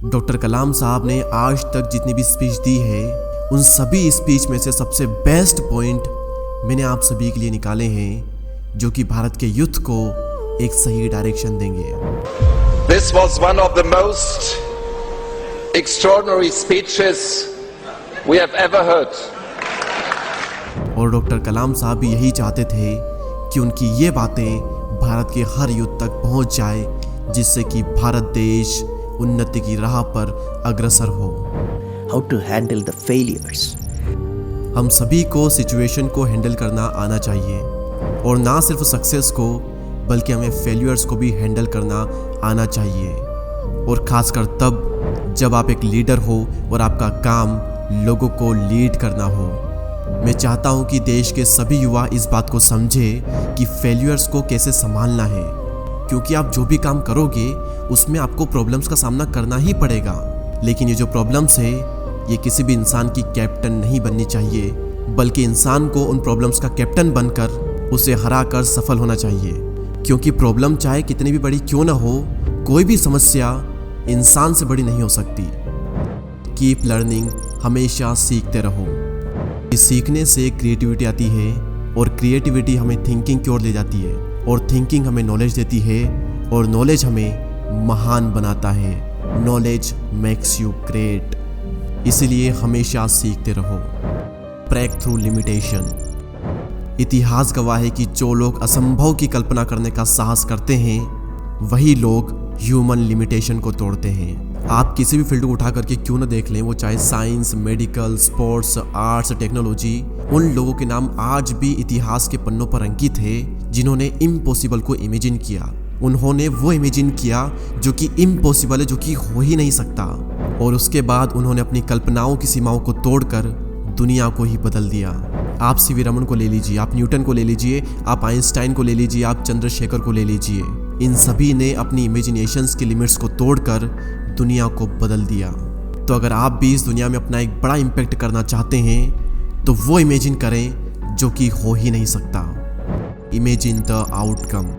Doctor कलाम साहब ने आज तक जितनी भी स्पीच दी है, उन सभी स्पीच में से सबसे बेस्ट पॉइंट मैंने आप सभी के लिए निकाले हैं, जो कि भारत के यूथ को एक सही डायरेक्शन देंगे। This was one of the most extraordinary speeches we have ever heard. और डॉक्टर कलाम साहब भी यही चाहते थे कि उनकी ये बातें भारत के हर यूथ तक पहुंच जाए, जिससे कि भारत देश उन्नति की राह पर अग्रसर हो। How to handle the failures. हम सभी को सिचुएशन को हैंडल करना आना चाहिए, और ना सिर्फ सक्सेस को बल्कि हमें फेलियर्स को भी हैंडल करना आना चाहिए, और खासकर तब जब आप एक लीडर हो और आपका काम लोगों को लीड करना हो। मैं चाहता हूं कि देश के सभी युवा इस बात को समझे कि फेलियर्स को कैसे संभालना है, क्योंकि आप जो भी काम करोगे उसमें आपको प्रॉब्लम्स का सामना करना ही पड़ेगा। लेकिन ये जो प्रॉब्लम्स है, ये किसी भी इंसान की कैप्टन नहीं बननी चाहिए, बल्कि इंसान को उन प्रॉब्लम्स का कैप्टन बनकर उसे हराकर सफल होना चाहिए। क्योंकि प्रॉब्लम चाहे कितनी भी बड़ी क्यों ना हो, कोई भी समस्या इंसान से बड़ी नहीं हो सकती। कीप लर्निंग, हमेशा सीखते रहो। इस सीखने से क्रिएटिविटी आती है, और क्रिएटिविटी हमें थिंकिंग की ओर ले जाती है, और थिंकिंग हमें नॉलेज देती है, और नॉलेज हमें महान बनाता है। Knowledge makes you great. इसलिए हमेशा सीखते रहो। Break through limitation. इतिहास गवाह है कि जो लोग असंभव की कल्पना करने का साहस करते हैं, वही लोग ह्यूमन लिमिटेशन को तोड़ते हैं। आप किसी भी फील्ड को उठा करके क्यों ना देख लें, वो चाहे science, medical, sports, arts, technology, उन लोगों के नाम आज भी इतिहास के पन्नों पर अंकित है जिन्होंने इम्पॉसिबल को इमेजिन किया। उन्होंने वो इमेजिन किया जो कि इम्पॉसिबल है, जो कि हो ही नहीं सकता, और उसके बाद उन्होंने अपनी कल्पनाओं की सीमाओं को तोड़कर दुनिया को ही बदल दिया। आप सीवी रमन को ले लीजिए, आप न्यूटन को ले लीजिए, आप आइंस्टाइन को ले लीजिए, आप चंद्रशेखर को ले लीजिए। इन सभी ने अपनी इमेजिनेशंस की लिमिट्स को तोड़कर दुनिया को बदल दिया। तो अगर आप भी इस दुनिया में अपना एक बड़ा इम्पैक्ट करना चाहते हैं, तो वो इमेजिन करें जो कि हो ही नहीं सकता। Imagine the outcome.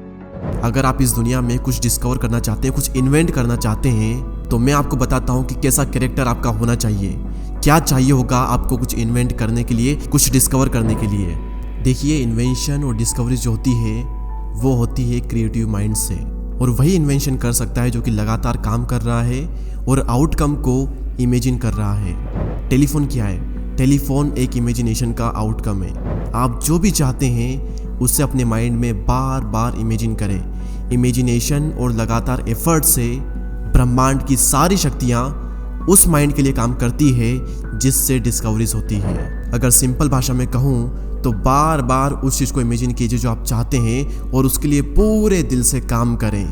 अगर आप इस दुनिया में कुछ डिस्कवर करना चाहते हैं, कुछ इन्वेंट करना चाहते हैं, तो मैं आपको बताता हूँ कि कैसा कैरेक्टर आपका होना चाहिए, क्या चाहिए होगा आपको कुछ इन्वेंट करने के लिए, कुछ डिस्कवर करने के लिए। देखिए, इन्वेंशन और डिस्कवरी जो होती है, वो होती है क्रिएटिव माइंड से, और वही इन्वेंशन कर सकता है जो कि लगातार काम कर रहा है और आउटकम को इमेजिन कर रहा है। टेलीफोन क्या है? टेलीफोन एक इमेजिनेशन का आउटकम है। आप जो भी चाहते हैं उसे अपने माइंड में बार बार इमेजिन करें। इमेजिनेशन और लगातार एफर्ट से ब्रह्मांड की सारी शक्तियाँ उस माइंड के लिए काम करती है जिससे डिस्कवरीज होती है। अगर सिंपल भाषा में कहूँ तो बार बार उस चीज़ को इमेजिन कीजिए जो आप चाहते हैं, और उसके लिए पूरे दिल से काम करें,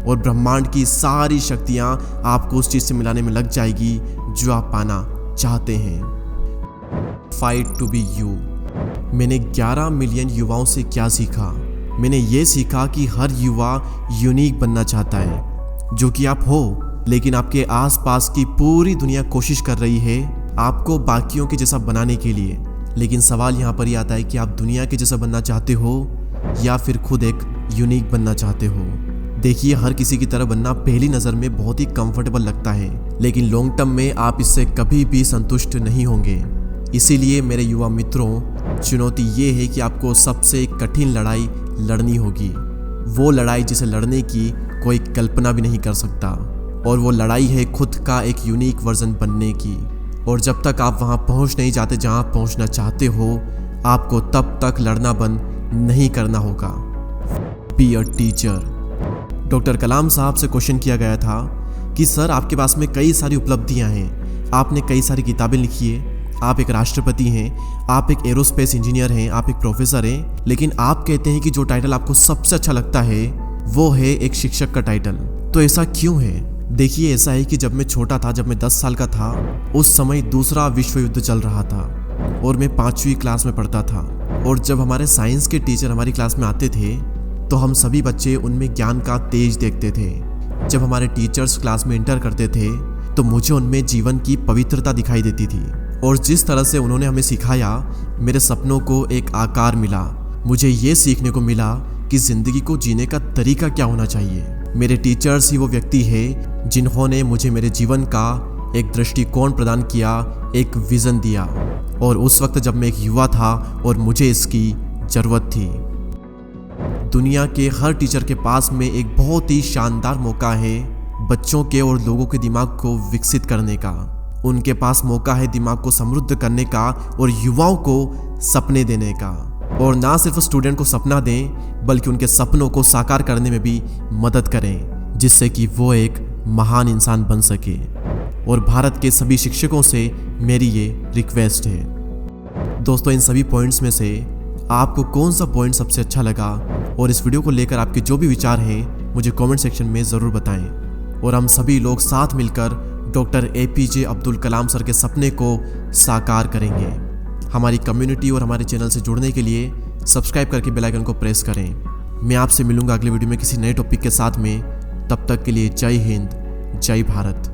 और ब्रह्मांड की सारी शक्तियाँ आपको उस चीज़ से मिलाने में लग जाएगी जो आप पाना चाहते हैं। Fight to be you. मैंने 11 मिलियन युवाओं से क्या सीखा? मैंने ये सीखा कि हर युवा यूनिक बनना चाहता है, जो कि आप हो, लेकिन आपके आसपास की पूरी दुनिया कोशिश कर रही है आपको बाकियों के जैसा बनाने के लिए। लेकिन सवाल यहाँ पर ही आता है कि आप दुनिया के जैसा बनना चाहते हो या फिर खुद एक यूनिक बनना चाहते हो। देखिए, हर किसी की तरह बनना पहली नज़र में बहुत ही कंफर्टेबल लगता है, लेकिन लॉन्ग टर्म में आप इससे कभी भी संतुष्ट नहीं होंगे। इसीलिए मेरे युवा मित्रों, चुनौती ये है कि आपको सबसे कठिन लड़ाई लड़नी होगी। वो लड़ाई जिसे लड़ने की कोई कल्पना भी नहीं कर सकता, और वो लड़ाई है खुद का एक यूनिक वर्जन बनने की। और जब तक आप वहाँ पहुँच नहीं जाते जहाँ आप पहुँचना चाहते हो, आपको तब तक लड़ना बंद नहीं करना होगा। Be a teacher. डॉक्टर कलाम साहब से क्वेश्चन किया गया था कि सर, आपके पास में कई सारी उपलब्धियाँ हैं, आपने कई सारी किताबें लिखी है, आप एक राष्ट्रपति हैं, आप एक एरोस्पेस इंजीनियर हैं, आप एक प्रोफेसर हैं, लेकिन आप कहते हैं कि जो टाइटल आपको सबसे अच्छा लगता है वो है एक शिक्षक का टाइटल। तो ऐसा क्यों है? देखिए, ऐसा है कि जब मैं छोटा था, जब मैं 10 साल का था, उस समय दूसरा विश्व युद्ध चल रहा था और मैं 5वीं क्लास में पढ़ता था। और जब हमारे साइंस के टीचर हमारी क्लास में आते थे तो हम सभी बच्चे उनमें ज्ञान का तेज देखते थे। जब हमारे टीचर्स क्लास में इंटर करते थे तो मुझे उनमें जीवन की पवित्रता दिखाई देती थी, और जिस तरह से उन्होंने हमें सिखाया, मेरे सपनों को एक आकार मिला। मुझे ये सीखने को मिला कि ज़िंदगी को जीने का तरीका क्या होना चाहिए। मेरे टीचर्स ही वो व्यक्ति है जिन्होंने मुझे मेरे जीवन का एक दृष्टिकोण प्रदान किया, एक विज़न दिया, और उस वक्त जब मैं एक युवा था और मुझे इसकी ज़रूरत थी। दुनिया के हर टीचर के पास में एक बहुत ही शानदार मौका है बच्चों के और लोगों के दिमाग को विकसित करने का। उनके पास मौका है दिमाग को समृद्ध करने का और युवाओं को सपने देने का। और ना सिर्फ स्टूडेंट को सपना दें बल्कि उनके सपनों को साकार करने में भी मदद करें, जिससे कि वो एक महान इंसान बन सके। और भारत के सभी शिक्षकों से मेरी ये रिक्वेस्ट है। दोस्तों, इन सभी पॉइंट्स में से आपको कौन सा पॉइंट सबसे अच्छा लगा, और इस वीडियो को लेकर आपके जो भी विचार हैं मुझे कमेंट सेक्शन में ज़रूर बताएं। और हम सभी लोग साथ मिलकर doctor APJ Abdul Kalam sir के सपने को साकार करेंगे। हमारी कम्युनिटी और हमारे चैनल से जुड़ने के लिए सब्सक्राइब करके बेल आइकन को प्रेस करें। मैं आपसे मिलूंगा अगले वीडियो में किसी नए टॉपिक के साथ में। तब तक के लिए जय हिंद, जय भारत।